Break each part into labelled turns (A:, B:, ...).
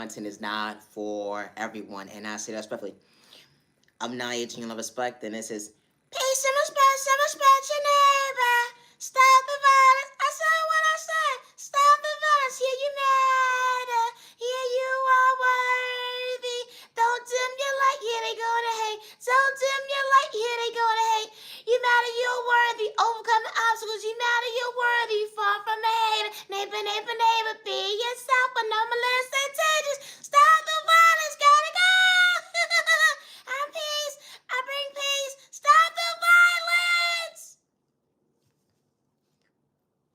A: content is not for everyone. And I say that respectfully. I'm not aging in love respect, and this is peace and respect your neighbor. Stop the violence. I said what I said. Stop the violence. Yeah, you matter. Yeah, you are worthy. Don't dim your light. Yeah, they gonna hate. Don't dim your light. Yeah, they gonna hate. You matter. You're worthy. Overcome the obstacles. You matter. You're worthy. Far from the hater. Neighbor, neighbor, neighbor. Be yourself. But no molest contagious. Stop the violence. Gotta go. I'm peace. I bring peace. Stop the violence.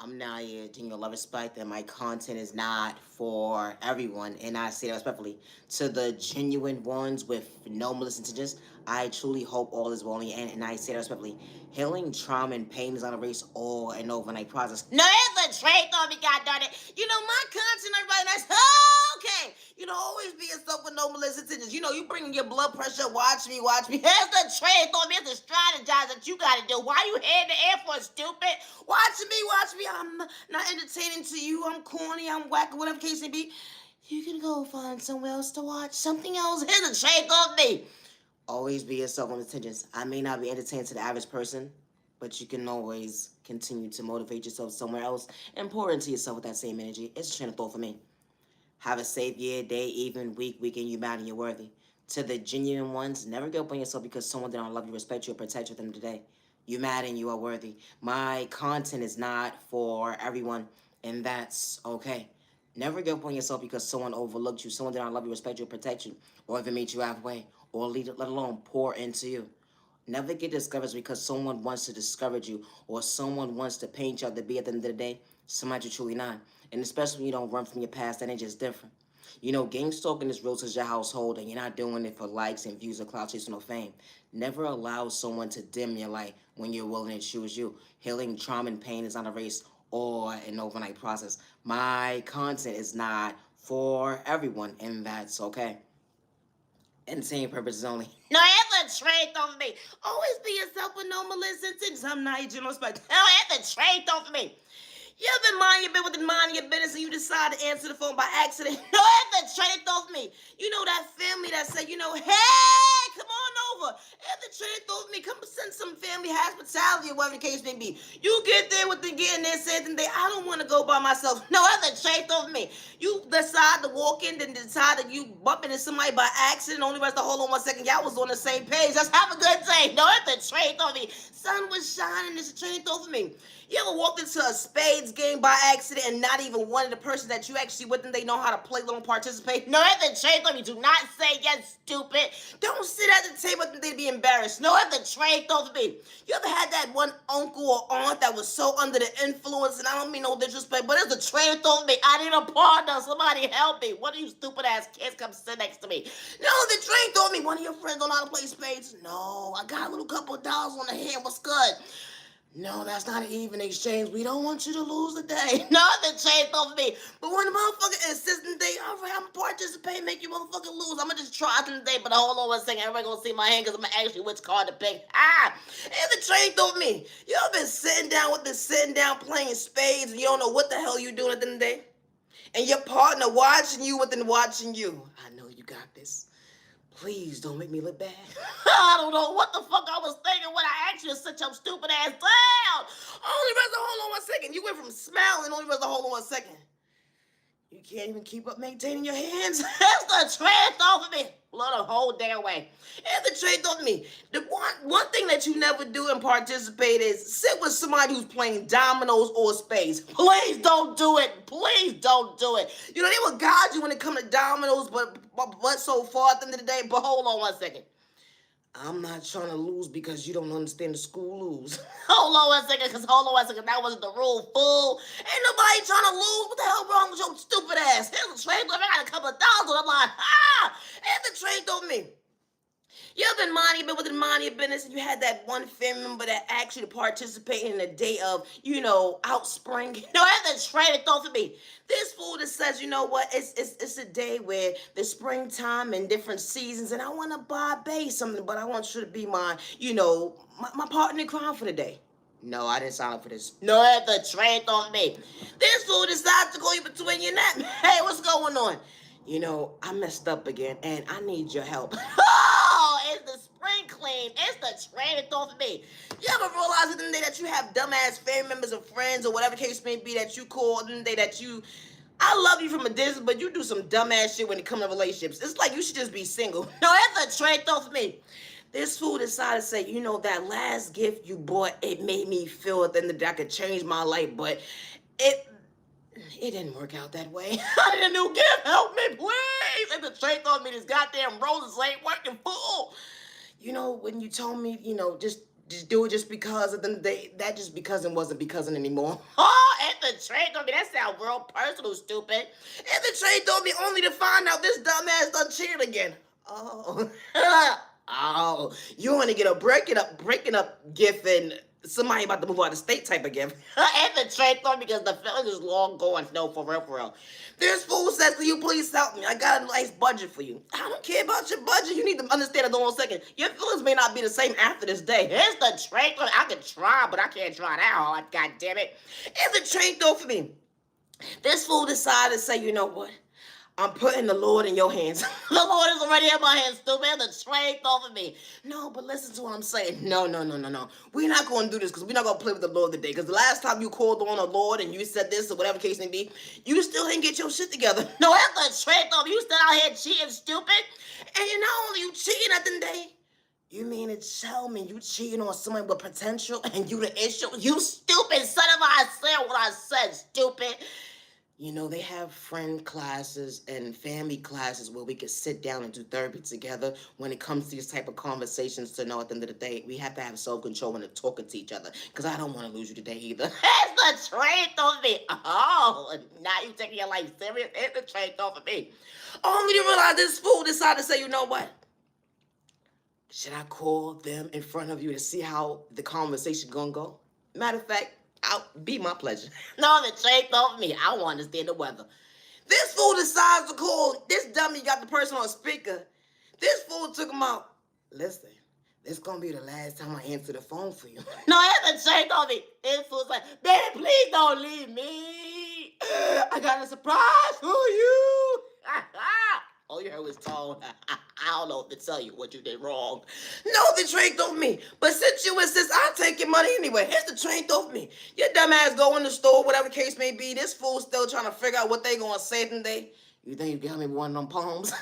A: I'm not here to love respect, and my content is not for everyone. And I say that respectfully to the genuine ones with no malicious intentions. I truly hope all is well in the end, and I say that respectfully. Healing trauma and pain is not a race or an overnight process. No, it's a trait on me, God darn it. My content, everybody, that's okay. Always be yourself with no malicious intentions. You bringing your blood pressure. Watch me. Here's the trait on me. It's the strategize that you gotta do. Why you here in the air for, stupid? Watch me. I'm not entertaining to you. I'm corny. I'm whack, whatever case may be. You can go find somewhere else to watch. Something else. Here's a trait on me. Always be yourself with intentions. I may not be entertaining to the average person, but you can always continue to motivate yourself somewhere else and pour into yourself with that same energy. It's a train of thought for me. Have a safe year, day, even, week, weekend. You matter, you're worthy. To the genuine ones, never give up on yourself because someone did not love you, respect you, or protect you at the end of the day. You matter and you are worthy. My content is not for everyone, and that's okay. Never give up on yourself because someone overlooked you, someone did not love you, respect you, or protect you, or even meet you halfway, or let alone pour into you. Never get discouraged because someone wants to discourage you or someone wants to paint you out to be at the end of the day somebody you're truly not. And especially when you don't run from your past, that ain't just different. Gang stalking is real to your household and you're not doing it for likes and views or clout chasing or fame. Never allow someone to dim your light when you're willing to choose you. Healing trauma and pain is not a race or an overnight process. My content is not for everyone, and that's okay. Entertaining purposes only. No, that's a trait on me. Always be yourself with no malicious intentions. I'm not your general respect. No, that's a trait on me. You ever mind your business and you decide to answer the phone by accident? No, that's a trait on me. That family that say, hey, come on over. That's a trait on me. Come send some family hospitality or whatever the case may be. You get there with the getting there, saying they, I don't want to go by myself. No, that's a trait on me. You decide to walk in, then decide that you bump into somebody by accident. Only rest to hold on 1 second. Y'all was on the same page. Just have a good day. No, that's a trait on me. Sun was shining. It's a trait over me. You ever walked into a spades game by accident and not even one of the person that you actually with them, they know how to play, don't participate? No, that's a trait on me. Do not say yes, stupid. Don't sit at the table and they be embarrassed. No, that's a trait over me. You ever had that one uncle or aunt that was so under the influence, and I don't mean no disrespect, but it's a trait over me. I need a partner. Somebody help me. One of you stupid ass kids come sit next to me. No, the trait over me. One of your friends don't know how to play spades. No, I got a little couple of dollars on the hand. What's good? No, that's not an even exchange. We don't want you to lose the day. No, the changed over me. But when the motherfucker insistent they, all right, I'm participating, make you motherfucking lose. I'm gonna just try it today, but hold on 1 second. Everybody gonna see my hand because I'm gonna ask you which card to pick. And the train over me. You ever been sitting down playing spades and you don't know what the hell you doing at the end of the day? And your partner watching you within watching you. I know you got this. Please don't make me look bad. I don't know what the fuck I was thinking when I asked you to sit your stupid ass down. Only rest hold on 1 second. You went from smiling only rest hold on 1 second. You can't even keep up maintaining your hands. That's the trash off of me. Blow the whole damn way. That's the trash off of me. The one thing that you never do and participate is sit with somebody who's playing dominoes or spades. Please don't do it. Please don't do it. They will guide you when it comes to dominoes, but so far at the end of the day. But hold on 1 second. I'm not trying to lose because you don't understand the school rules. Hold on 1 second, that wasn't the rule, fool. Ain't nobody trying to lose. What the hell wrong with your stupid ass? Here's a trade. I got a couple of dollars on the line. Here's the trade on me. You ever been minding your business and you had that one family member that actually participated in a day of, outspring? That's the trade thought for me. This fool that says, you know what, it's a day where the springtime and different seasons, and I want to buy bae something, but I want you to be my partner in crime for the day. No, I didn't sign up for this. No, that's the trade on me. This fool decides to go in between your neck. Hey, what's going on? I messed up again, and I need your help. Oh, it's the spring clean. It's the train it off me. You ever realize the day that you have dumbass family members or friends or whatever case may be that you call the day that I love you from a distance, but you do some dumbass shit when it comes to relationships. It's like you should just be single. No, that's a train off me. This fool decided to say, that last gift you bought, it made me feel at the end of the day I could change my life, but it it didn't work out that way. I need a new gift. Help me, please. And the train told me this goddamn roses ain't working, fool. When you told me, just do it just because of the day, that just because it wasn't because anymore. Oh, and the train told me that sound real personal, stupid. And the train told me only to find out this dumbass done cheated again. Oh. Oh, you want to get a breaking up gift and somebody about to move out of state type of gift. And the train told me because the feeling is long gone. No, for real, for real. This fool says, "Can you please help me? I got a nice budget for you." I don't care about your budget. You need to understand it in a second. Your feelings may not be the same after this day. Here's the train. I can try, but I can't try that hard. God damn it. Here's the train though for me. This fool decided to say, you know what? I'm putting the Lord in your hands. The Lord is already in my hands, stupid. The train over me. No, but listen to what I'm saying. No. We're not going to do this because we're not going to play with the Lord today. Because the last time you called on the Lord and you said this or whatever case may be, you still didn't get your shit together. No, that's the train over. You still out here cheating, stupid. And not only you cheating at the day, you mean to tell me you cheating on someone with potential and you the issue? You stupid son of a, I said what I said, stupid. They have friend classes and family classes where we can sit down and do therapy together when it comes to these type of conversations to know at the end of the day, we have to have self-control when they're talking to each other. Because I don't want to lose you today either. It's the train of me. Oh, now you taking your life serious? It's the train of me. Only to realize this fool decided to say, you know what? Should I call them in front of you to see how the conversation gonna go? Matter of fact, I'll be my pleasure. No, the train over me. I want to understand the weather. This fool decides to call. This dummy got the person on speaker. This fool took him out. Listen, this gonna be the last time I answer the phone for you. No, that's the train over me. This fool's like, baby, please don't leave me. I got a surprise for you. All you heard was tone. I don't know what to tell you what you did wrong. No, the train told me. But since you insist, I'll take your money anyway. Here's the train told me. Your dumb ass go in the store, whatever the case may be. This fool's still trying to figure out what they gonna say today. You think you got me with one of them palms?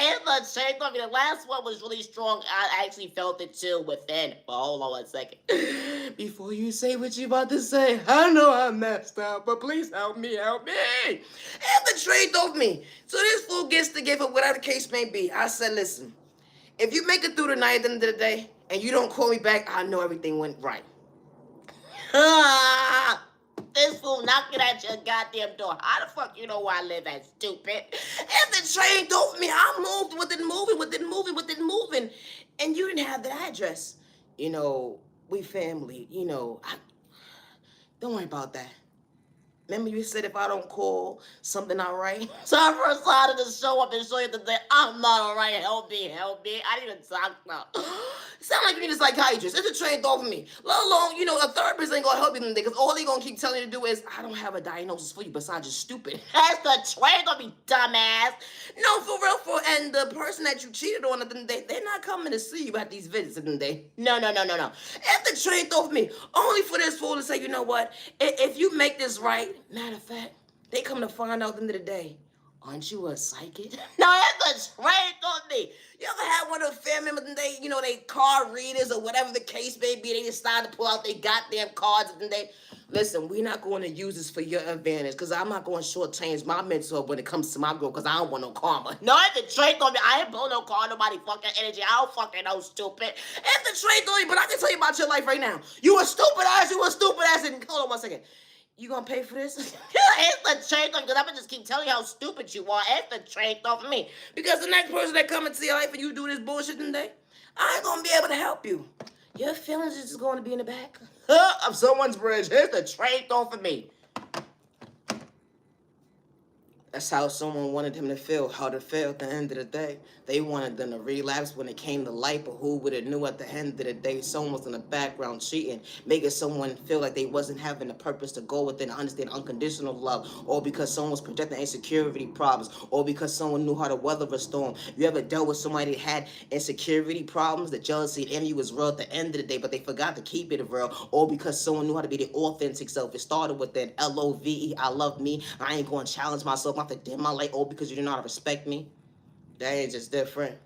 A: And the train told me the last one was really strong. I actually felt it too within. But hold on 1 second. Before you say what you about to say, I know I messed up, but please help me, help me. And the train told me. So this fool gets to give up whatever the case may be. I said, listen, if you make it through the night at the end of the day and you don't call me back, I know everything went right. This fool knocking at your goddamn door. How the fuck you know where I live at, stupid? And the train told me I moved within moving. And you didn't have the address. We family. Don't worry about that. Remember you said if I don't call, something not right? So I first decided to show up and show you today I'm not all right. Help me. I didn't even talk now. Sound like you need a psychiatrist. It's a train over me. Let alone, a therapist ain't gonna help you today because all they gonna keep telling you to do is, I don't have a diagnosis for you besides you're stupid. That's the train gonna be dumbass. No, for real, and the person that you cheated on at the day, they're not coming to see you at these visits at the day. No. And the train over me. Only for this fool to say, you know what? If you make this right, matter of fact, they come to find out at the end of the day, aren't you a psychic? No, that's the train on me. You ever had one of the family members and they card readers or whatever the case may be, they decide to pull out their goddamn cards and they, listen, we're not going to use this for your advantage because I'm not going to shortchange my mental when it comes to my girl because I don't want no karma. No, it's the train on me. I ain't pulling no card, nobody fucking energy. I don't fucking know, stupid. It's the train on me, but I can tell you about your life right now. You a stupid ass, and hold on 1 second. You gonna pay for this? It's the train because I'm gonna just keep telling you how stupid you are. It's the train off of me. Because the next person that come into your life and you do this bullshit today, I ain't gonna be able to help you. Your feelings is just going to be in the back of someone's bridge. It's the train off of me. That's how someone wanted him to feel, how to feel at the end of the day. They wanted them to relapse when it came to life, but who would have knew at the end of the day someone was in the background cheating, making someone feel like they wasn't having the purpose to go within and understand unconditional love, or because someone was projecting insecurity problems, or because someone knew how to weather a storm. You ever dealt with somebody that had insecurity problems, the jealousy and envy was real at the end of the day, but they forgot to keep it real, or because someone knew how to be their authentic self. It started with that LOVE, I love me, I ain't going to challenge myself, not to dim my light, oh, because you do not respect me. That ain't just different.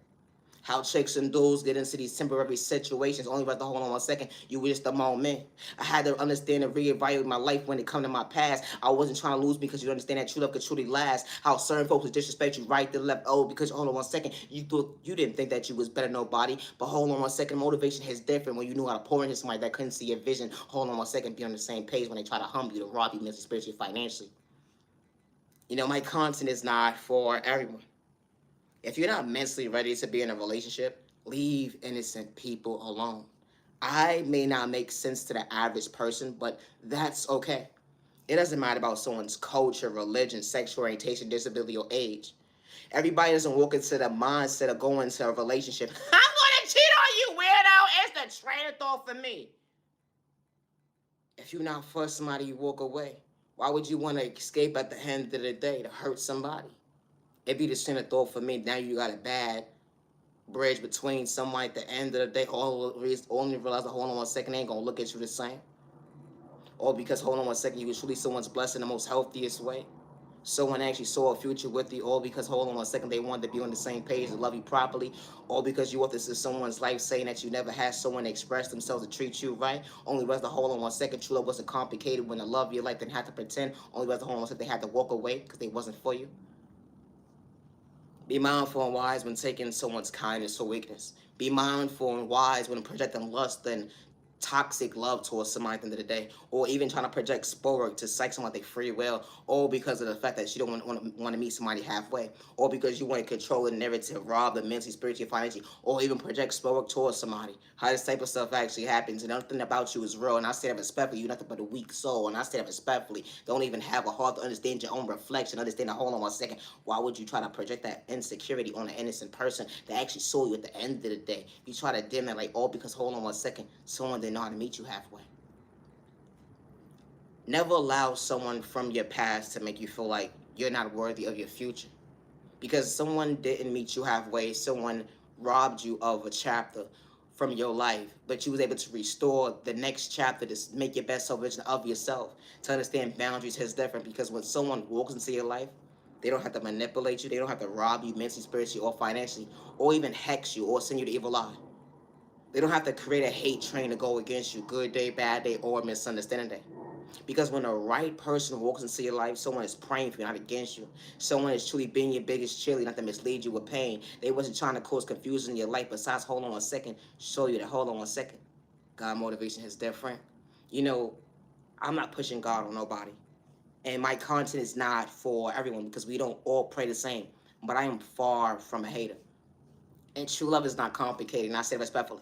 A: How chicks and dudes get into these temporary situations only about to hold on 1 second. You were just a moment. I had to understand and reevaluate my life when it come to my past. I wasn't trying to lose because you understand that true love could truly last. How certain folks would disrespect you right to left. Oh, because hold on 1 second. You didn't think that you was better than nobody. But hold on 1 second. Motivation is different when you knew how to pour into somebody that couldn't see your vision. Hold on 1 second. Be on the same page when they try to humble you, to rob you mentally, spiritually, financially. My content is not for everyone. If you're not mentally ready to be in a relationship, leave innocent people alone. I may not make sense to the average person, but that's okay. It doesn't matter about someone's culture, religion, sexual orientation, disability, or age. Everybody doesn't walk into the mindset of going into a relationship. I'm gonna cheat on you, weirdo. It's the train of thought for me. If you're not for somebody, you walk away. Why would you want to escape at the end of the day to hurt somebody? It'd be the train of thought for me. Now you got a bad bridge between someone at the end of the day, only realize that hold on 1 second, they ain't gonna look at you the same. Or because hold on 1 second, you was truly someone's blessed in the most healthiest way. Someone actually saw a future with you, or because hold on 1 second, they wanted to be on the same page and love you properly, or because you want this in someone's life saying that you never had someone express themselves to treat you right. Only because the hold on 1 second, true love wasn't complicated when the love of your life didn't have to pretend. Only because the hold on 1 second, they had to walk away because they wasn't for you. Be mindful and wise when taking someone's kindness for weakness. Be mindful and wise when projecting lust and toxic love towards somebody at the end of the day, or even trying to project sport to psych someone their free will, or because of the fact that you don't want to meet somebody halfway, or because you want to control the narrative, rob them mentally, spiritually, financially, or even project sport towards somebody. How this type of stuff actually happens, and nothing about you is real. And I say that respectfully, you're nothing but a weak soul, and I say that respectfully. Don't even have a heart to understand your own reflection, understand the hold on 1 second. Why would you try to project that insecurity on an innocent person that actually saw you at the end of the day? You try to dim it like, oh, because hold on 1 second, someone didn't know how to meet you halfway. Never allow someone from your past to make you feel like you're not worthy of your future. Because someone didn't meet you halfway, someone robbed you of a chapter from your life, but you was able to restore the next chapter to make your best version of yourself. To understand boundaries is different, because when someone walks into your life, they don't have to manipulate you, they don't have to rob you mentally, spiritually, or financially, or even hex you or send you the evil eye. They don't have to create a hate train to go against you, good day, bad day, or misunderstanding day. Because when the right person walks into your life, someone is praying for you, not against you. Someone is truly being your biggest cheerleader, not to mislead you with pain. They wasn't trying to cause confusion in your life. Besides, hold on 1 second, show you that hold on 1 second. God motivation is different. I'm not pushing God on nobody. And my content is not for everyone, because we don't all pray the same. But I am far from a hater. And true love is not complicated, and I say it respectfully.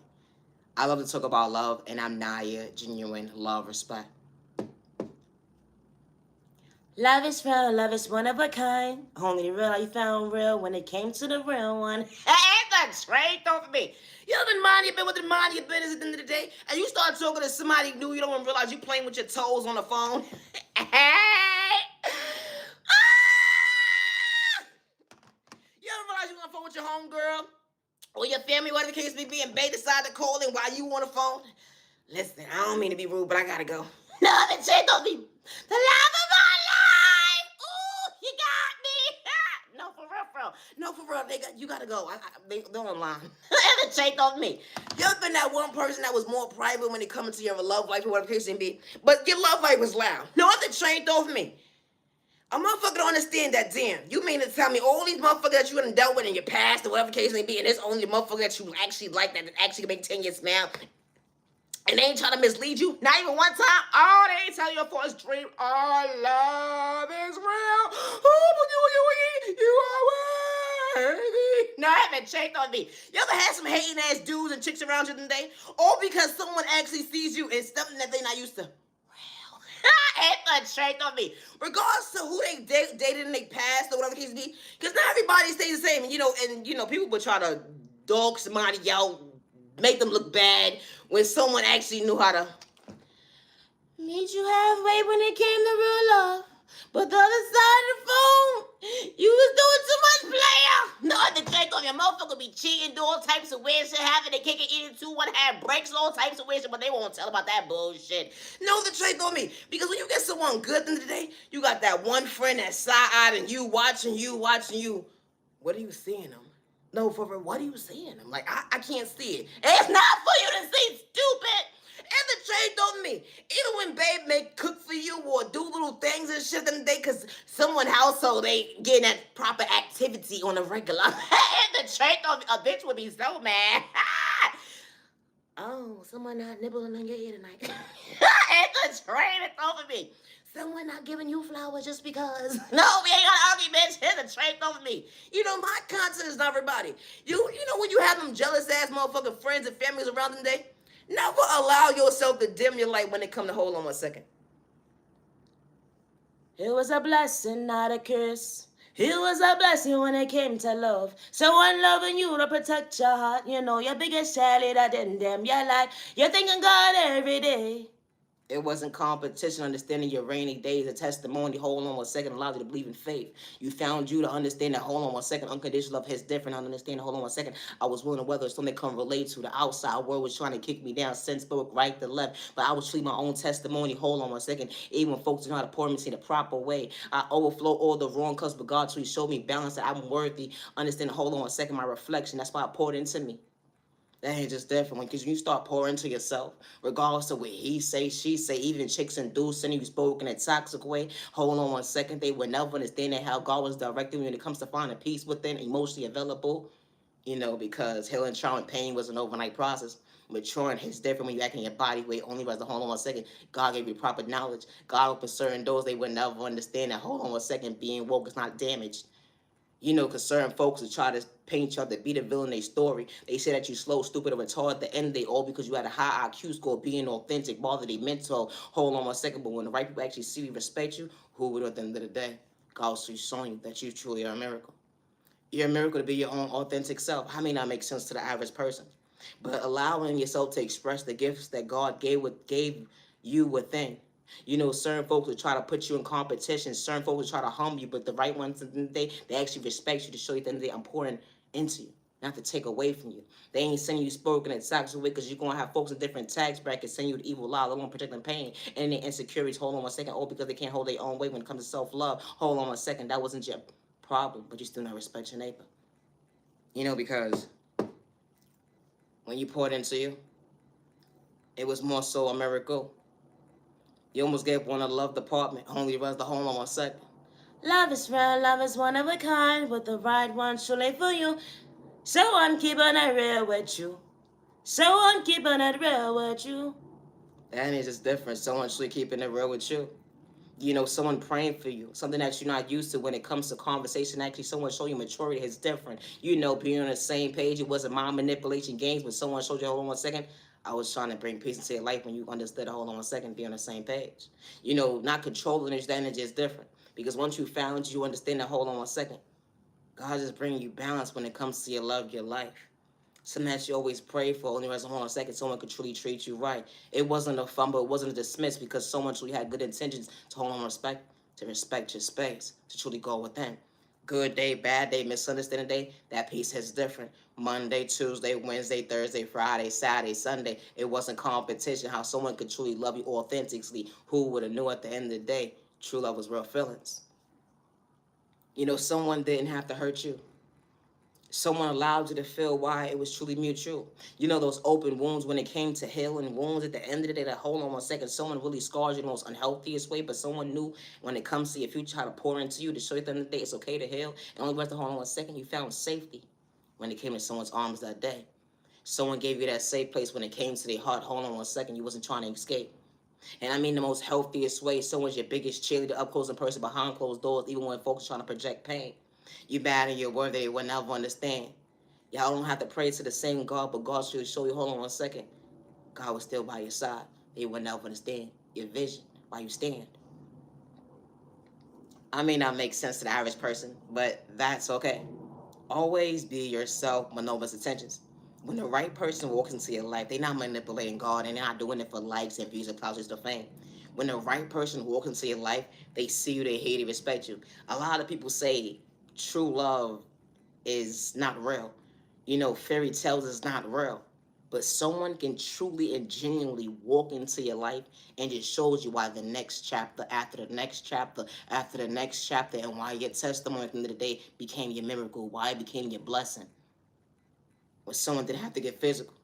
A: I love to talk about love, and I'm Naya, genuine love, respect. Love is real, love is one of a kind. Only the real you found real when it came to the real one. Hey, that's straight off of me. You ever been minding your business with the mind of your business at the end of the day? And you start talking to somebody new, you don't even realize you playing with your toes on the phone. Hey! You ever realize you on the phone with your homegirl? Or your family, whatever the case may be, and they decide to call in while you on the phone? Listen, I don't mean to be rude, but I gotta go. No, the chick gonna be the love of my life. Ooh, you got me. No, for real. No, for real. You gotta go. They're online. The chick on me. You ever been that one person that was more private when it comes to your love life or whatever the case may be, but your love life was loud? No other trained off me. A motherfucker don't understand that. Damn, you mean to tell me all these motherfuckers that you done dealt with in your past or whatever the case may be, and it's only the motherfucker that you actually like that actually make 10 years now? And they ain't trying to mislead you, not even one time. Oh, they ain't telling you a false dream. Oh, love is real. Oh, you are worthy. No, I haven't checked on me. You ever had some hating ass dudes and chicks around you today? All because someone actually sees you in something that they not used to. Hit the straight on me. Regardless to who they dated in their past or whatever the case may be. Because not everybody stays the same. And people would try to dog somebody out, make them look bad when someone actually knew how to meet you halfway when it came to real love. But the other side of the phone, you was doing too much, player. No, the check on your motherfucker be cheating, doing all types of weird shit, having a cake and eating 2-1 half breaks, all types of weird shit, but they won't tell about that bullshit. No, the trick on me. Because when you get someone good in the day, you got that one friend that's side-eyed and you watching you. What are you seeing them? No, for real, what are you seeing them? Like, I can't see it. It's not for you to see, stupid. And the trade on me. Even when babe may cook for you or do little things and shit in the day, because someone household ain't getting that proper activity on a regular. And the trade on me, a bitch would be so mad. Oh, someone not nibbling on your ear tonight. And the trade is over me. Someone not giving you flowers just because. No, we ain't gonna argue, bitch. Here's the trait over me. My content is not everybody. You know when you have them jealous ass motherfucking friends and families around the day? Never allow yourself to dim your light when it come to hold on 1 second. It was a blessing, not a curse. It was a blessing when it came to love. Someone loving you to protect your heart. Your biggest cheerleader in them. Your life. You're thinking God every day. It wasn't competition, understanding your rainy days, a testimony. Hold on 1 second, allows you to believe in faith. You found you to understand that, hold on 1 second, unconditional love is different. I understand, hold on 1 second. I was willing to weather something that can relate to. The outside world was trying to kick me down, sense spoke right to left. But I was treating my own testimony, hold on 1 second. Even when folks didn't know how to pour me in the proper way. I overflow all the wrong cuts, but God truly showed me balance, that I'm worthy. Understand, hold on 1 second, my reflection. That's why I poured into me. That ain't just different because you start pouring into yourself, regardless of what he say, she say, even chicks and dudes sending you spoke in a toxic way. Hold on 1 second, they would never understand that how God was directing when it comes to finding peace within, emotionally available. Because healing, trauma, and pain was an overnight process. Maturing is different when you act in your body weight. Only by the hold on 1 second. God gave you proper knowledge. God opened certain doors they would never understand. That hold on 1 second, being woke is not damaged. Because certain folks will try to paint you out to be the villain in their story. They say that you slow, stupid, or retarded at the end of the day, all because you had a high IQ score, being authentic, bother they mental. Hold on 1 second, but when the right people actually see you, respect you, who would at the end of the day? God will showing you that you truly are a miracle. You're a miracle to be your own authentic self. How may not make sense to the average person? But allowing yourself to express the gifts that God gave you within. Certain folks will try to put you in competition. Certain folks will try to humble you, but the right ones, they actually respect you to show you that I'm pouring into you, not to take away from you. They ain't sending you spoken at toxic away because you're going to have folks in different tax brackets sending you the evil lie. They won't protect them pain and their insecurities. Hold on 1 second. Oh, because they can't hold their own weight when it comes to self-love. Hold on 1 second. That wasn't your problem, but you still not respect your neighbor. Because when you poured into you, it was more so a miracle. You almost gave one a love department, only runs the home on 1 second. Love is real, love is one of a kind, with the right one truly for you. So I'm keeping it real with you. So I'm keeping it real with you. That is just different. Someone truly keeping it real with you. Someone praying for you, something that you're not used to when it comes to conversation. Actually, someone showing you maturity is different. Being on the same page. It wasn't mind manipulation games, but someone showed you, hold on 1 second. I was trying to bring peace into your life when you understood, hold on 1 second, be on the same page. Not controlling the energy is different. Because once you found, you understand that, hold on 1 second. God is bringing you balance when it comes to your love, your life. Something that you always pray for, only reason, hold on a second, someone could truly treat you right. It wasn't a fumble, it wasn't a dismiss, because someone truly had good intentions to hold on respect, to respect your space, to truly go within. Good day, bad day, misunderstanding day, that piece is different. Monday, Tuesday, Wednesday, Thursday, Friday, Saturday, Sunday. It wasn't competition, how someone could truly love you authentically. Who would have knew at the end of the day, true love was real feelings. Someone didn't have to hurt you. Someone allowed you to feel why it was truly mutual. Those open wounds when it came to healing wounds at the end of the day, that hold on 1 second, someone really scars you the most unhealthiest way, but someone knew when it comes to your future how to pour into you to show you at the end of the day it's okay to heal. And only to hold on 1 second, you found safety when it came to someone's arms that day. Someone gave you that safe place when it came to their heart. Hold on 1 second, you wasn't trying to escape. And I mean the most healthiest way. Someone's your biggest cheerleader, up close in person, behind closed doors, even when folks are trying to project pain. You bad and you're worthy, they will never understand. Y'all don't have to pray to the same God, but God should show you, hold on 1 second. God was still by your side. They will never understand your vision, why you stand. I may not make sense to the average person, but that's okay. Always be yourself with no intentions. When the right person walks into your life, they're not manipulating God and they're not doing it for likes and views and clouds or fame. When the right person walks into your life, they see you, they hate you, respect you. A lot of people say true love is not real. Fairy tales is not real. But someone can truly and genuinely walk into your life and it shows you why the next chapter, after the next chapter, after the next chapter, and why your testimony at the end of the day became your miracle, why it became your blessing. When someone didn't have to get physical,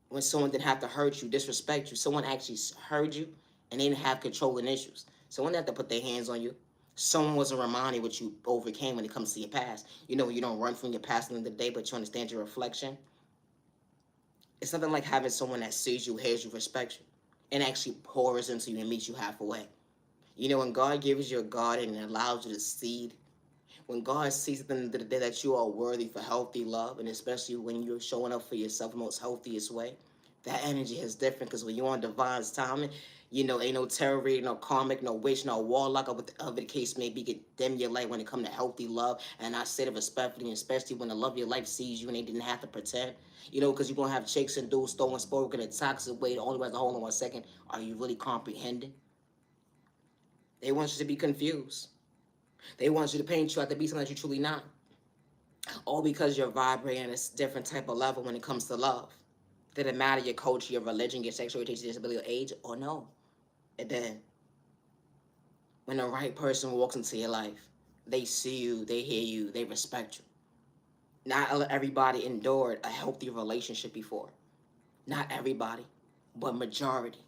A: when someone didn't have to hurt you, disrespect you, someone actually heard you and they didn't have controlling issues. Someone didn't have to put their hands on you. Someone wasn't reminding what you overcame when it comes to your past. When you don't run from your past at the end of the day, but you understand your reflection. It's nothing like having someone that sees you, hears you, respects you, and actually pours into you and meets you halfway. When God gives you a garden and allows you to seed, when God sees at the end of the day that you are worthy for healthy love, and especially when you're showing up for yourself in the most healthiest way, that energy is different because when you're on divine's timing, ain't no terror, no karmic, no witch, no warlock, or whatever the case may be, can dim your light when it comes to healthy love. And I say it respectfully, especially when the love of your life sees you and they didn't have to pretend. Because you're going to have chicks and dudes throwing spoken in a toxic way. The only way to hold on 1 second, are you really comprehending? They want you to be confused. They want you to paint you out to be something that you're truly not. All because you're vibrating at a different type of level when it comes to love. Did it matter your culture, your religion, your sexual orientation, disability, or age, or no? It didn't. When the right person walks into your life, they see you, they hear you, they respect you. Not everybody endured a healthy relationship before. Not everybody, but majority.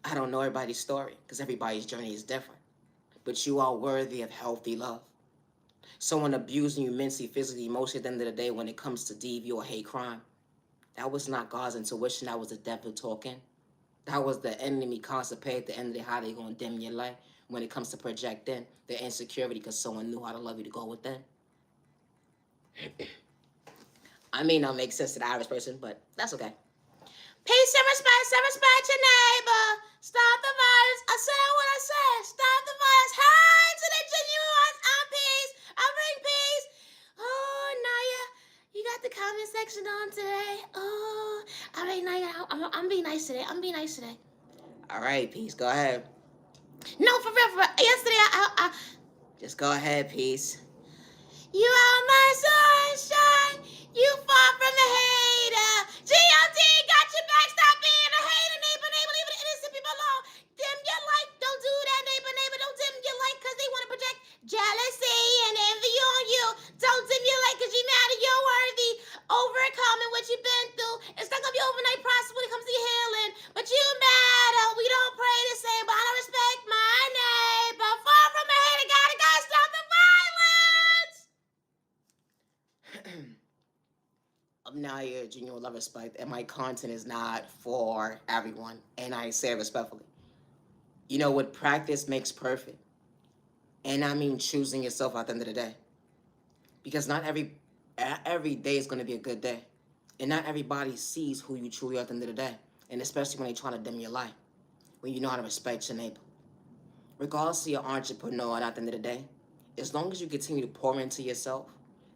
A: I don't know everybody's story because everybody's journey is different. But you are worthy of healthy love. Someone abusing you mentally, physically, emotionally at the end of the day when it comes to DV or hate crime, that was not God's intuition. That was the devil talking. That was the enemy constipated at the end of the day, how they going to dim your light when it comes to projecting the insecurity because someone knew how to love you to go within. I may not make sense to the average person, but that's okay. Peace and respect your neighbor. Stop the violence. I said what I said. Stop the violence. Hi to the genuine ones. I'm peace. I bring peace. Oh, Naya, you got the comment section on today. Oh, all right, Naya, I'm being nice today. All right, peace. Go ahead. No, for real. Yesterday, I just go ahead, peace. You are my sunshine. You far from the hater. G.O.D. got your back. Stop being a hater, neighbor. Leave the innocent people alone. Dim your light. Don't do that, neighbor. Don't dim your light because they want to project jealousy and envy on you. Don't dim your light because you're mad and you're worthy. Overcoming what you've been through. It's not going to be overnight process when it comes to your healing. But you matter. We don't pray the same, but I don't respect my neighbor. Far from a hater. Gotta stop the violence. I'm now here, genuine love, respect, and my content is not for everyone, and I say it respectfully. What practice makes perfect, and I mean choosing yourself at the end of the day, because not every day is going to be a good day, and not everybody sees who you truly are at the end of the day, and especially when they're trying to dim your light, when you know how to respect your neighbor. Regardless of your entrepreneur at the end of the day, as long as you continue to pour into yourself,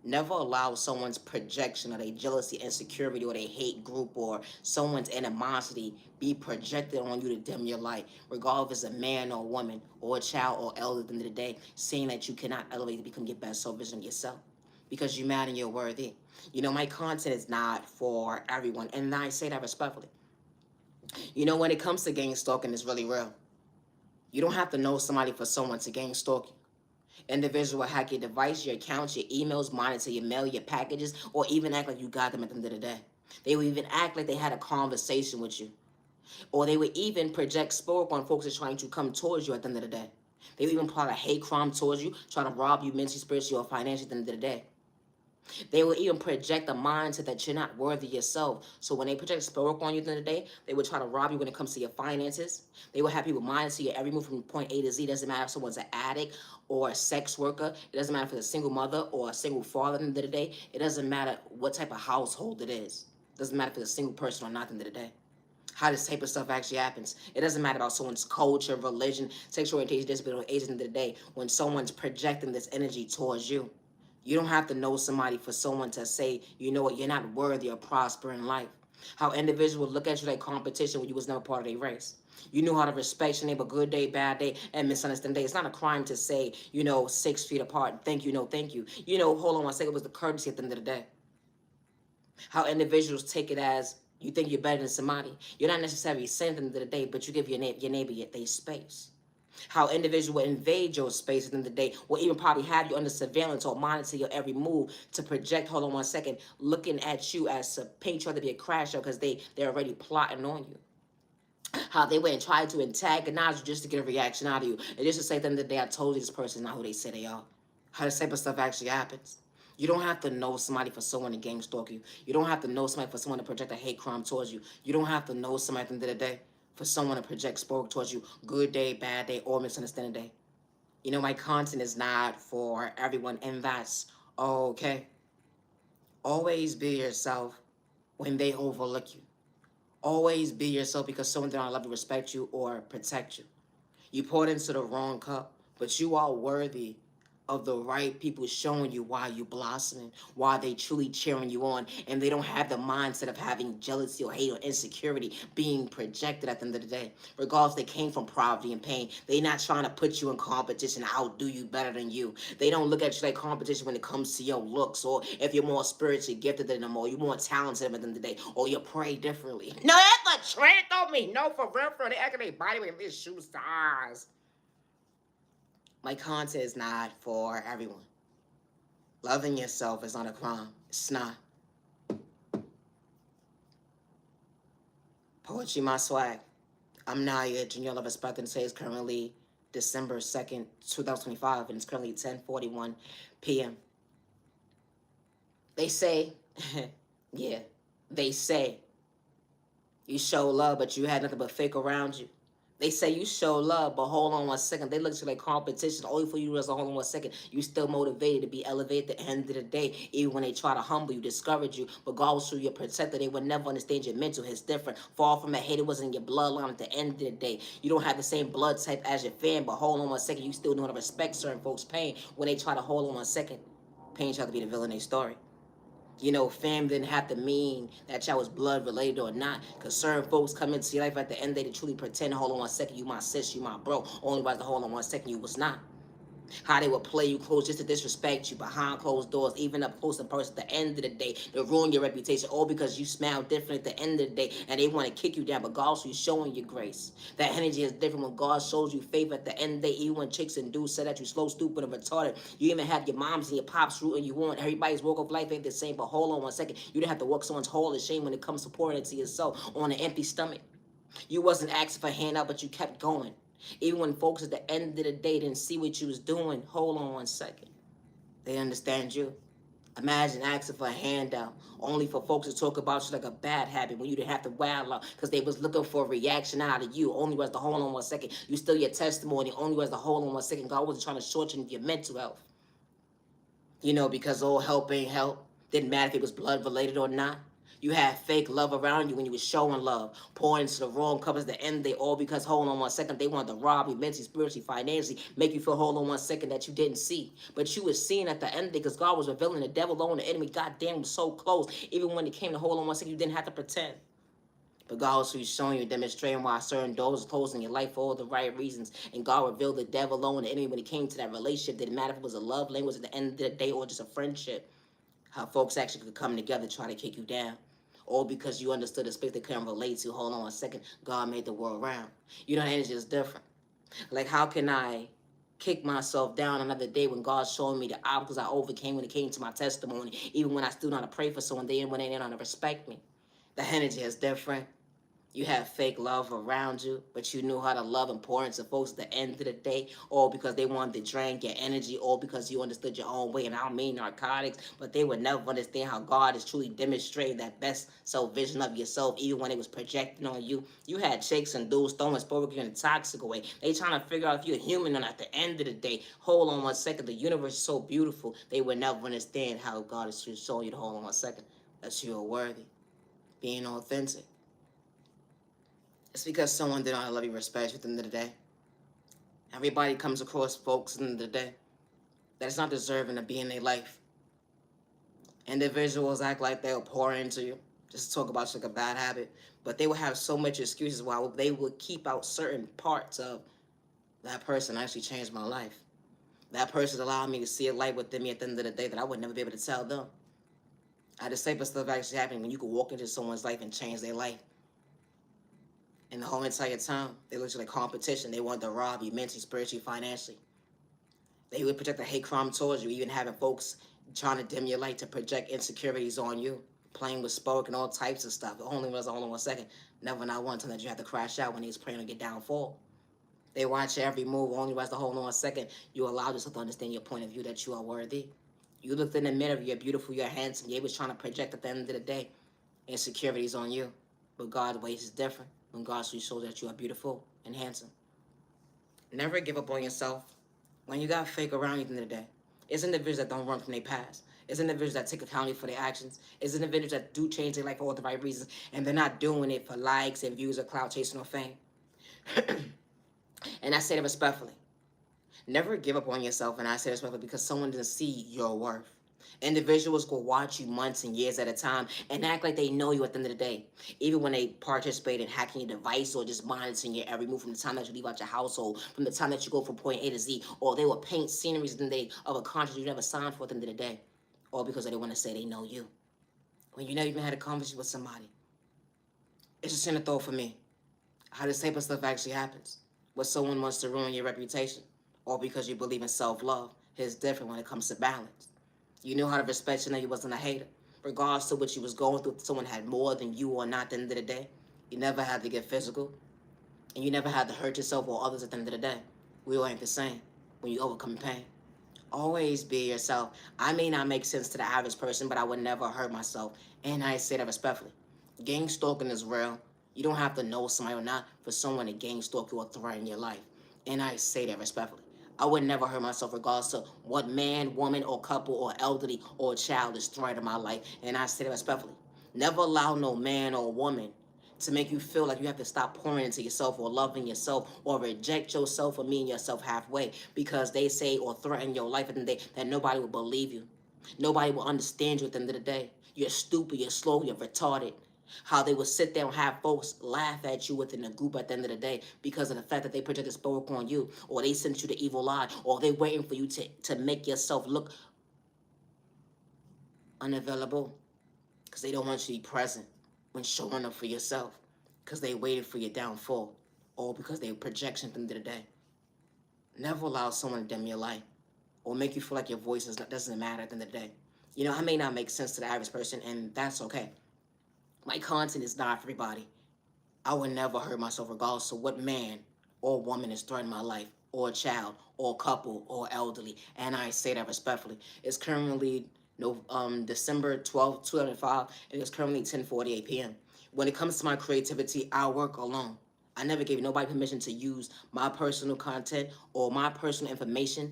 A: never allow someone's projection or their jealousy, insecurity, or their hate group or someone's animosity be projected on you to dim your light, regardless if it's a man or a woman or a child or elder at the end of the day, saying that you cannot elevate to become your best self vision of yourself because you're mad and you're worthy. My content is not for everyone, and I say that respectfully. When it comes to gang stalking, it's really real. You don't have to know somebody for someone to gang stalk you. Individual will hack your device, your accounts, your emails, monitor your mail, your packages, or even act like you got them at the end of the day. They will even act like they had a conversation with you. Or they would even project spoke on folks that's trying to come towards you at the end of the day. They would even plot a hate crime towards you, try to rob you mentally, spiritually, or financially at the end of the day. They will even project a mindset that you're not worthy yourself. So when they project spoke on you at the end of the day, they will try to rob you when it comes to your finances. They will have people monitor your every move from point A to Z. It doesn't matter if someone's an addict or a sex worker. It doesn't matter if it's a single mother or a single father at the end of the day. It doesn't matter what type of household it is. It doesn't matter if it's a single person or not at the end of the day. How this type of stuff actually happens. It doesn't matter about someone's culture, religion, sexual orientation, disability, or age. At the end of the day, when someone's projecting this energy towards you, you don't have to know somebody for someone to say, you know what, you're not worthy of prospering life. How individuals look at you like competition when you was never part of their race. You knew how to respect your neighbor, good day, bad day, and misunderstand day. It's not a crime to say, 6 feet apart, thank you, no thank you. Hold on one second, it was the courtesy at the end of the day. How individuals take it as you think you're better than somebody. You're not necessarily saying at the end of the day, but you give your neighbor their space. How individuals will invade your space at the end of the day, will even probably have you under surveillance or monitor your every move to project, hold on one second, looking at you as a paint you to be a crasher because they're already plotting on you. How they went and tried to antagonize you just to get a reaction out of you. And just to say at the end of the day, I told you this person is not who they say they are. How this type of stuff actually happens. You don't have to know somebody for someone to gang stalk you. You don't have to know somebody for someone to project a hate crime towards you. You don't have to know somebody at the end of the day for someone to project spoke towards you. Good day, bad day, or misunderstanding day. My content is not for everyone, and that's okay. Always be yourself when they overlook you. Always be yourself because someone did not love you, respect you, or protect you. You poured into the wrong cup, but you are worthy of the right people showing you why you blossoming, why they truly cheering you on, and they don't have the mindset of having jealousy or hate or insecurity being projected at the end of the day. Regardless, they came from poverty and pain. They're not trying to put you in competition, outdo you better than you. They don't look at you like competition when it comes to your looks, or if you're more spiritually gifted than them, or you're more talented at the end of the day, or you pray differently. No, that's a trend on me. No, for real, they act like they body with this shoe size. My content is not for everyone. Loving yourself is not a crime. It's not. Poetry, my swag. I'm Naya, Junior Love Respect, and today is currently December 2nd, 2025, and it's currently 10:41 p.m. They say, yeah, they say you show love, but you had nothing but fake around you. They say you show love, but hold on one second. They look at you like competition. Only for you to hold on one second. You still motivated to be elevated at the end of the day. Even when they try to humble you, discourage you. But God was through your protector. They would never understand your mental. It's different. Far from a hate. It wasn't in your bloodline at the end of the day. You don't have the same blood type as your fan, but hold on one second. You still know how to respect certain folks' pain when they try to hold on one second. Pain try to be the villain in their story. Fam didn't have to mean that y'all was blood related or not. Because certain folks come into your life at the end, they truly pretend, hold on one second, you my sis, you my bro. Only by the hold on one second, you was not. How they would play you close just to disrespect you behind closed doors, even up close in person at the end of the day, to ruin your reputation, all because you smile different at the end of the day, and they want to kick you down, but God's showing you grace. That energy is different when God shows you favor at the end of the day, even when chicks and dudes say that you slow, stupid, and retarded. You even have your moms and your pops rooting you on. Everybody's walk of life ain't the same, but hold on one second. You didn't have to work someone's hall of shame when it comes to pouring into yourself on an empty stomach. You wasn't asking for a handout, but you kept going. Even when folks at the end of the day didn't see what you was doing, hold on one second. They understand you. Imagine asking for a handout, only for folks to talk about you like a bad habit when you didn't have to wild out because they was looking for a reaction out of you. Only was the hold on one second. You still your testimony. Only was the hold on one second. God wasn't trying to shorten your mental health. Because all help ain't help. Didn't matter if it was blood related or not. You had fake love around you when you was showing love, pouring into the wrong covers. The end, they all because hold on one second, they wanted to rob you mentally, spiritually, financially, make you feel hold on one second that you didn't see, but you was seeing at the end because God was revealing the devil on the enemy. Goddamn, was so close. Even when it came to hold on one second, you didn't have to pretend. But God was showing you, demonstrating why certain doors are closed in your life for all the right reasons. And God revealed the devil on the enemy when it came to that relationship. Didn't matter if it was a love language at the end of the day or just a friendship. How folks actually could come together try to kick you down. All because you understood the space they couldn't relate to. Hold on a second. God made the world round. The energy is different. Like, how can I kick myself down another day when God's showing me the obstacles I overcame when it came to my testimony? Even when I still know how to pray for someone, when they didn't know how to respect me. The energy is different. You have fake love around you, but you knew how to love and pour into folks at the end of the day, all because they wanted to drain your energy, all because you understood your own way. And I don't mean narcotics, but they would never understand how God is truly demonstrating that best self-vision of yourself, even when it was projecting on you. You had chicks and dudes throwing spoken in a toxic way. They trying to figure out if you're human or not. At the end of the day, hold on one second. The universe is so beautiful. They would never understand how God is showing you to hold on one second that you are worthy, being authentic. It's because someone did not love you, respect you at the end of the day. Everybody comes across folks at the end of the day that's not deserving to be in their life. Individuals act like they'll pour into you, just talk about like a bad habit, but they will have so much excuses why they would keep out certain parts of that person actually changed my life. That person allowed me to see a light within me at the end of the day that I would never be able to tell them. The type of stuff actually happening when you can walk into someone's life and change their life. And the whole entire time, they look like competition. They want to rob you mentally, spiritually, financially. They would project a hate crime towards you, even having folks trying to dim your light to project insecurities on you, playing with smoke and all types of stuff. The only was only 1 second. Never not one time that you had to crash out when he was praying to get downfall. They watch your every move. Only was the whole 1 second. You allowed yourself to understand your point of view that you are worthy. You looked in the mirror. You're beautiful. You're handsome. They was trying to project at the end of the day insecurities on you. But God's ways is different. When God shows that you are beautiful and handsome. Never give up on yourself. When you got fake around you at the end of the day, it's individuals that don't run from their past. It's individuals that take accountability for their actions. It's individuals that do change their life for all the right reasons, and they're not doing it for likes and views or clout chasing or fame. And I say that respectfully. Never give up on yourself, and I say that respectfully because someone doesn't see your worth. Individuals will watch you months and years at a time and act like they know you at the end of the day. Even when they participate in hacking your device or just monitoring your every move from the time that you leave out your household, from the time that you go from point A to Z, or they will paint sceneries in the day of a contract you never signed for at the end of the day, all because they want to say they know you. When you never even had a conversation with somebody. It's just in the thought for me. How this type of stuff actually happens. When someone wants to ruin your reputation, or because you believe in self-love, it's different when it comes to balance. You knew how to respect you, and you wasn't a hater. Regardless of what you was going through, if someone had more than you or not at the end of the day, you never had to get physical. And you never had to hurt yourself or others at the end of the day. We all ain't the same when you overcome pain. Always be yourself. I may not make sense to the average person, but I would never hurt myself. And I say that respectfully. Gang stalking is real. You don't have to know somebody or not for someone to gang stalk you or threaten your life. And I say that respectfully. I would never hurt myself regardless of what man, woman, or couple, or elderly, or child is threatening my life. And I say that respectfully. Never allow no man or woman to make you feel like you have to stop pouring into yourself or loving yourself or reject yourself or meeting yourself halfway because they say or threaten your life at the end of the day that nobody will believe you. Nobody will understand you at the end of the day. You're stupid, you're slow, you're retarded. How they would sit there and have folks laugh at you within the group at the end of the day because of the fact that they projected spoke on you, or they sent you the evil lie, or they waiting for you to make yourself look unavailable because they don't want you to be present when showing up for yourself because they waited for your downfall, or because they projection at the end of the day. Never allow someone to dim your light or make you feel like your voice doesn't matter at the end of the day. You know, I may not make sense to the average person, and that's okay. My content is not for everybody. I would never hurt myself regardless of what man or woman is threatening my life, or a child, or a couple, or elderly. And I say that respectfully. It's currently December 12th, 2005, and it's currently 10:48 p.m. When it comes to my creativity, I work alone. I never gave nobody permission to use my personal content or my personal information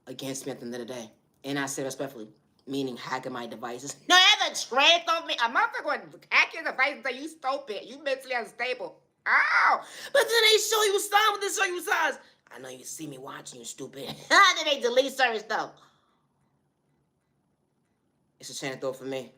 A: against me at the end of the day. And I say respectfully, meaning hacking my devices. No, that's a trick on me. A motherfucker going to hack your devices that you stupid. You mentally unstable. Ow! But then they show you signs with this show you signs. I know you see me watching, you stupid. Then they delete service though. It's a chain of thought for me.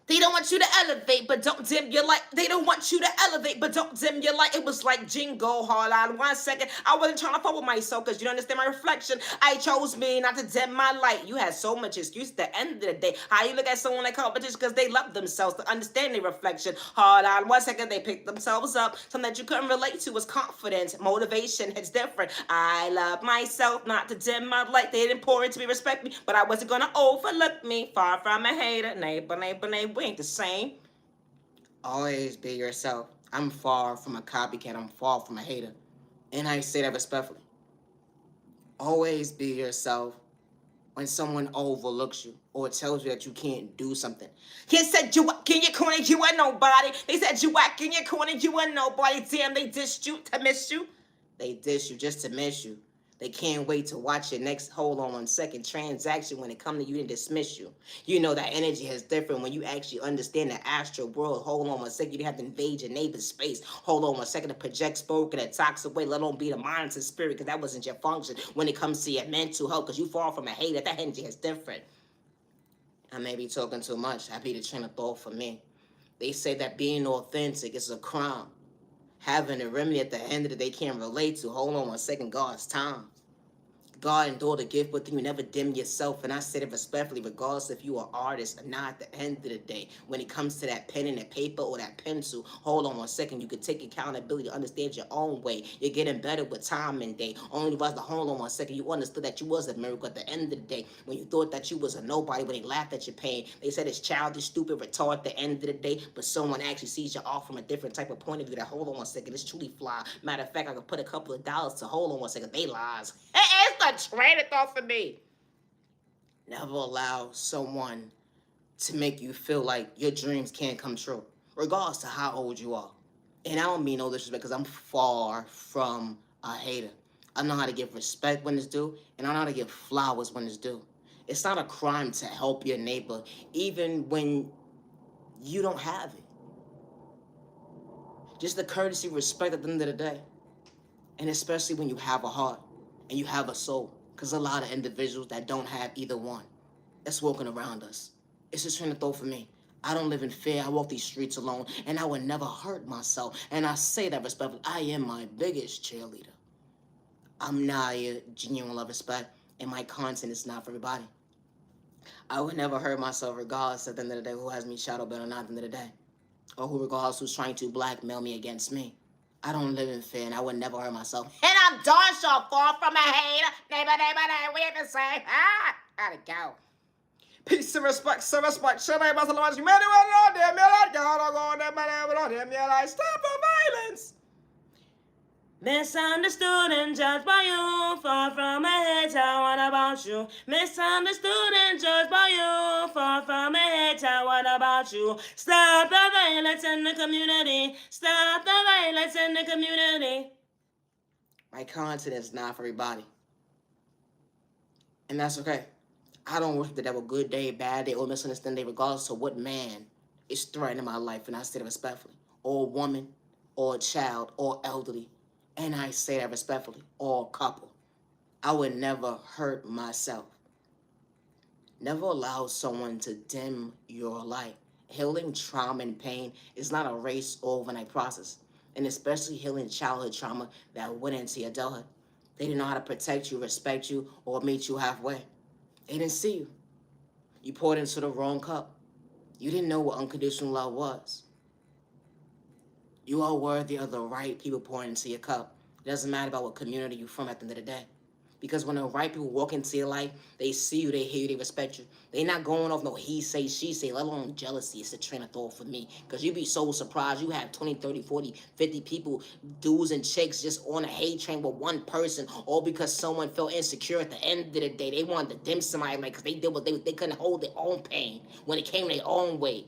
A: They don't want you to elevate, but don't dim your light. They don't want you to elevate, but don't dim your light. It was like Jingle Hall on 1 second. I wasn't trying to fuck with myself because you don't understand my reflection. I chose me not to dim my light. You had so much excuse at the end of the day. How you look at someone like competition because they love themselves to understand their reflection. Hold on 1 second, they picked themselves up. Something that you couldn't relate to was confidence, motivation. It's different. I love myself not to dim my light. They didn't pour into me, respect me, but I wasn't going to overlook me. Far from a hater. Neighbor, neighbor, neighbor. We ain't the same. Always be yourself. I'm far from a copycat. I'm far from a hater. And I say that respectfully. Always be yourself when someone overlooks you or tells you that you can't do something. He said you whack in your corner, you are nobody. They said you whack in your corner, you are nobody. Damn, they dissed you to miss you. They diss you just to miss you. They can't wait to watch your next, hold on 1 second, transaction when it comes to you and dismiss you. You know that energy is different when you actually understand the astral world. Hold on 1 second, you didn't have to invade your neighbor's space. Hold on 1 second to project spoke in a toxic way, let alone be the mindset spirit, because that wasn't your function when it comes to your mental health, because you fall from a hater. That energy is different. I may be talking too much. I be the train of thought for me. They say that being authentic is a crime. Having a remedy at the end of the day can't relate to. Hold on 1 second, God's time. God endured a gift with you, never dim yourself. And I said it respectfully, regardless if you are an artist or not, at the end of the day, when it comes to that pen and that paper or that pencil, hold on 1 second, you can take accountability, understand your own way. You're getting better with time and day. Only was the hold on 1 second, you understood that you was a miracle at the end of the day. When you thought that you was a nobody, when they laughed at your pain, they said it's childish, stupid, retarded at the end of the day, but someone actually sees you off from a different type of point of view. That hold on 1 second, it's truly fly. Matter of fact, I could put a couple of dollars to hold on 1 second, they lies. It's the train of thought for me. Never allow someone to make you feel like your dreams can't come true, regardless of how old you are. And I don't mean no disrespect, because I'm far from a hater. I know how to give respect when it's due, and I know how to give flowers when it's due. It's not a crime to help your neighbor, even when you don't have it. Just the courtesy, respect at the end of the day. And especially when you have a heart and you have a soul. Because a lot of individuals that don't have either one, that's walking around us. It's just train of thought for me. I don't live in fear. I walk these streets alone, and I would never hurt myself. And I say that respectfully. I am my biggest cheerleader. I'm Naya, genuine love, respect, and my content is not for everybody. I would never hurt myself regardless at the end of the day who has me shadow banned or not at the end of the day. Or who regardless who's trying to blackmail me against me. I don't live in fear, and I would never hurt myself. And I'm darn sure far from a hater. Neighbor, we're the same. Gotta go. Peace and respect, some respect. Stop the violence. Misunderstood and judged by you, far from a hater, what about you? Misunderstood and judged by you, far from a hater, what about you? Stop the violence in the community, stop the violence in the community. My content is not for everybody. And that's okay. I don't worship the devil good day, bad day, or misunderstand day, regardless of what man is threatening my life, and I say that respectfully. Or a woman, or a child, or elderly. And I say that respectfully, or a couple. I would never hurt myself. Never allow someone to dim your light. Healing trauma and pain is not a race or overnight process. And especially healing childhood trauma that went into adulthood. They didn't know how to protect you, respect you, or meet you halfway. They didn't see you. You poured into the wrong cup. You didn't know what unconditional love was. You are worthy of the right people pouring into your cup. It doesn't matter about what community you're from at the end of the day. Because when the right people walk into your life, they see you, they hear you, they respect you. They're not going off no he say, she say, let alone jealousy. It's a train of thought for me. Because you'd be so surprised. You have 20, 30, 40, 50 people, dudes and chicks just on a hate train with one person, all because someone felt insecure at the end of the day. They wanted to dim somebody because they did what they couldn't hold their own pain when it came their own way.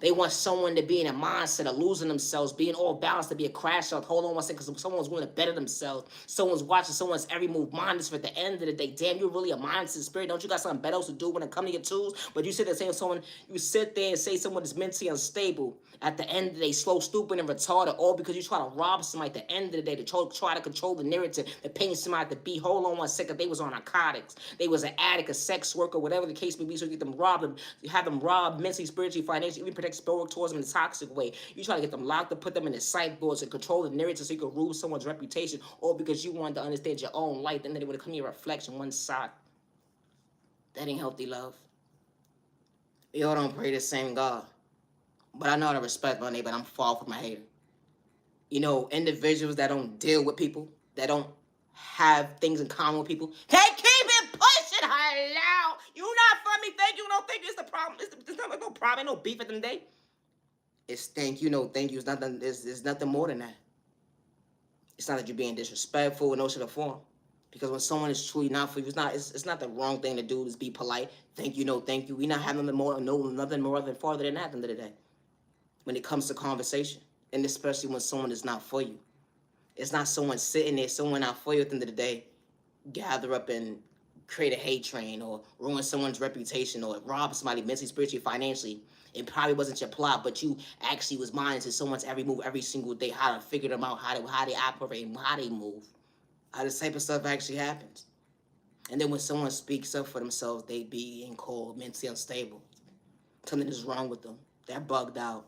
A: They want someone to be in a mindset of losing themselves, being all balanced, to be a crash out. Hold on 1 second, because someone's willing to better themselves. Someone's watching someone's every move, mindless. At the end of the day, damn, you're really a mindset spirit. Don't you got something better to do when it comes to your tools? But you sit there saying someone, you sit there and say someone is mentally unstable. At the end of the day, slow, stupid, and retarded, all because you try to rob somebody at the end of the day, to try to control the narrative, to paint somebody to be. Hold on 1 second, they was on narcotics. They was an addict, a sex worker, whatever the case may be, so you get them robbed, you have them robbed mentally, spiritually, financially, even protect spiritual towards them in a toxic way. You try to get them locked up, put them in the psych boards and control the narrative so you can rule someone's reputation, all because you wanted to understand your own light, and then they would come your reflection one side. That ain't healthy love. We all don't pray the same God. But I know how to respect my neighbor, and I'm far from a hater. You know, individuals that don't deal with people, that don't have things in common with people, they keep it pushing. Hello, you not for me, thank you, no thank you. It's the problem. It's not no problem, ain't no beef at them day. It's thank you, no thank you. It's nothing. There's nothing more than that. It's not that you're being disrespectful in no shape or form. Because when someone is truly not for you, it's not the wrong thing to do. Is be polite. Thank you, no thank you. We not having nothing more than farther than that at the end of the day. When it comes to conversation, and especially when someone is not for you. It's not someone sitting there, someone not for you at the end of the day, gather up and create a hate train or ruin someone's reputation or rob somebody mentally, spiritually, financially. It probably wasn't your plot, but you actually was monitoring someone's every move every single day, how to figure them out, how they operate, and how they move. How this type of stuff actually happens. And then when someone speaks up for themselves, they being cold, mentally unstable. Something is wrong with them. They're bugged out.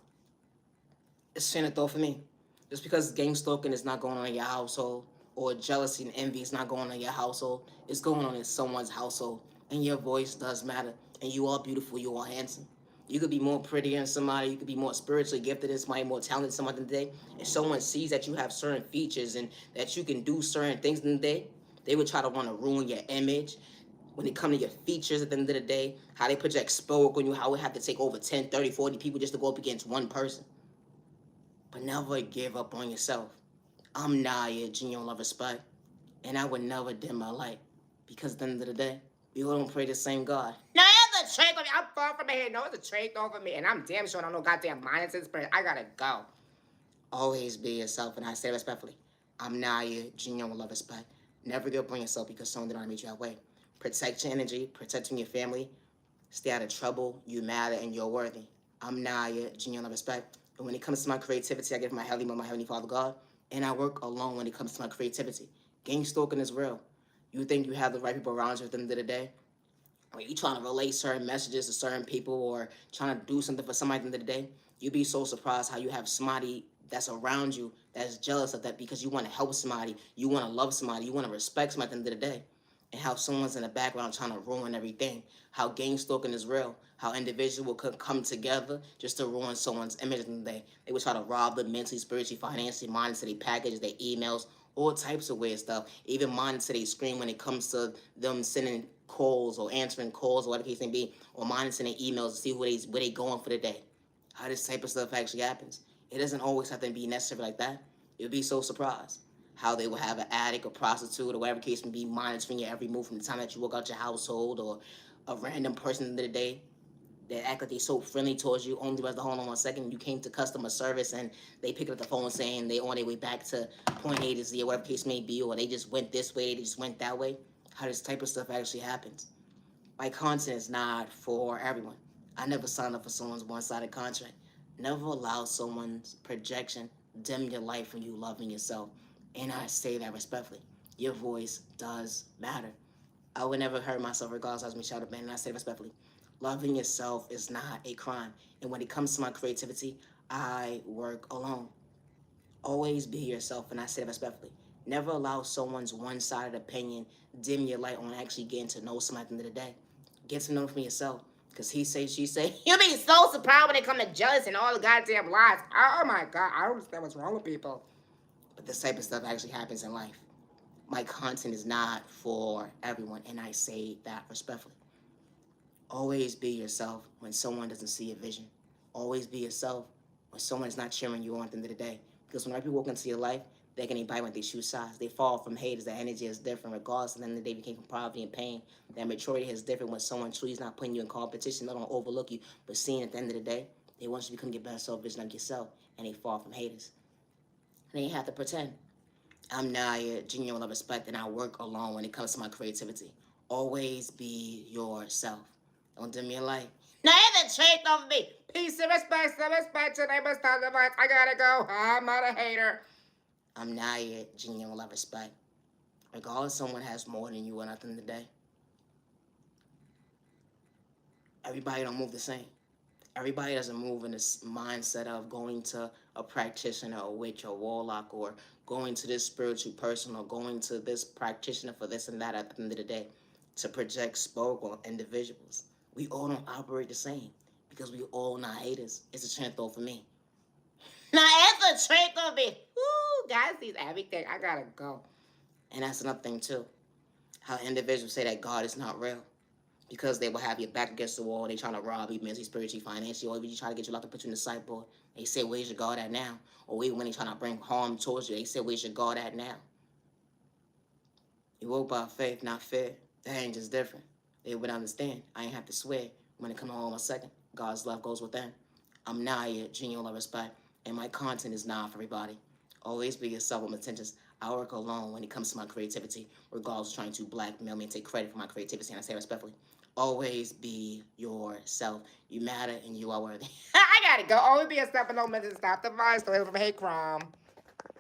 A: It's a train of thought for me. Just because gang stalking is not going on in your household, or jealousy and envy is not going on in your household, it's going on in someone's household. And your voice does matter. And you are beautiful, you are handsome. You could be more prettier than somebody, you could be more spiritually gifted than somebody, more talented than somebody today. If someone sees that you have certain features and that you can do certain things in the day, they would try to want to ruin your image. When it comes to your features at the end of the day, how they project spoke on you, how we have to take over 10, 30, 40 people just to go up against one person. But never give up on yourself. I'm Naya, genuine love, respect, and I would never dim my light. Because at the end of the day, we all don't pray the same God.
B: No, it's a trick on me. I'm far from here. No, it's a trick over me. And I'm damn sure I don't know goddamn minus but I gotta go.
A: Always be yourself, and I say respectfully, I'm Naya, genuine love, respect. Never give up on yourself because someone did not meet you halfway. Protect your energy, protecting your family. Stay out of trouble. You matter, and you're worthy. I'm Naya, genuine love, respect. And when it comes to my creativity, I give my Heavenly Father God, and I work alone when it comes to my creativity. Gang stalking is real. You think you have the right people around you at the end of the day? When you trying to relay certain messages to certain people or trying to do something for somebody at the end of the day, you'd be so surprised how you have somebody that's around you that's jealous of that because you want to help somebody, you want to love somebody, you want to respect somebody at the end of the day. And how someone's in the background trying to ruin everything. How gang stalking is real. How individuals could come together just to ruin someone's image at the end of the day. They would try to rob them mentally, spiritually, financially, monetary packages, their emails, all types of weird stuff. Even monetary screen when it comes to them sending calls or answering calls or whatever the case may be, or monitoring their emails to see where they going for the day. How this type of stuff actually happens. It doesn't always have to be necessary like that. You'll be so surprised how they will have an addict or prostitute or whatever case may be monitoring your every move from the time that you walk out your household, or a random person in the day that act like they so friendly towards you only because, hold on 1 second, you came to customer service and they pick up the phone saying they on their way back to point A to Z or whatever case may be, or they just went this way, they just went that way. How this type of stuff actually happens. My content is not for everyone. I never signed up for someone's one-sided contract. Never allow someone's projection dim your life from you loving yourself. And I say that respectfully. Your voice does matter. I would never hurt myself regardless of me shout up, man, and I say respectfully. Loving yourself is not a crime. And when it comes to my creativity, I work alone. Always be yourself, and I say that respectfully. Never allow someone's one-sided opinion dim your light on actually getting to know somebody at the end of the day. Get to know for yourself. Because he say, she say.
B: You be so surprised when it come to jealous and all the goddamn lies. Oh my god, I don't understand what's wrong with people.
A: But this type of stuff actually happens in life. My content is not for everyone, and I say that respectfully. Always be yourself when someone doesn't see a vision. Always be yourself when someone is not cheering you on at the end of the day. Because when people walk into your life, they can buy when they shoe size. They fall from haters. The energy is different regardless. And then the day they came from poverty and pain. That maturity is different when someone truly is not putting you in competition. They don't overlook you, but seeing at the end of the day, they want you to become your best self-vision of yourself, and they fall from haters. And they have to pretend. I'm Naya, genuine love, respect, and I work alone when it comes to my creativity. Always be yourself. Don't dim your light.
B: Now it's a trick of me. Peace and respect, your name is Thunderbolt. I gotta go. I'm not a hater.
A: I'm Naya, genuine love, respect. Regardless, someone has more than you or nothing today. Everybody don't move the same. Everybody doesn't move in this mindset of going to a practitioner, or witch, or warlock, or going to this spiritual person, or going to this practitioner for this and that at the end of the day to project spoke on individuals. We all don't operate the same because we all not haters. It's a chance though for me.
B: Now it's a trick of me. Woo, guys, sees everything. I gotta go.
A: And that's another thing too. How individuals say that God is not real. Because they will have your back against the wall. They trying to rob you mentally, spiritually, financially, or even try to get you locked up, put you in the sideboard. They say, where's your God at now? Or even when they trying to bring harm towards you, they say, where's your God at now? You walk by faith, not fear. That ain't just different. They would understand. I ain't have to swear. When it come to home a second, God's love goes within. I'm Naya, genuine love, respect, and my content is not for everybody. Always be yourself with intentions. I work alone when it comes to my creativity, regardless of trying to blackmail me and take credit for my creativity. And I say respectfully, always be yourself. You matter and you are worthy.
B: I gotta go. Always be a step and no mention stop the vice. Stay away from hate crime.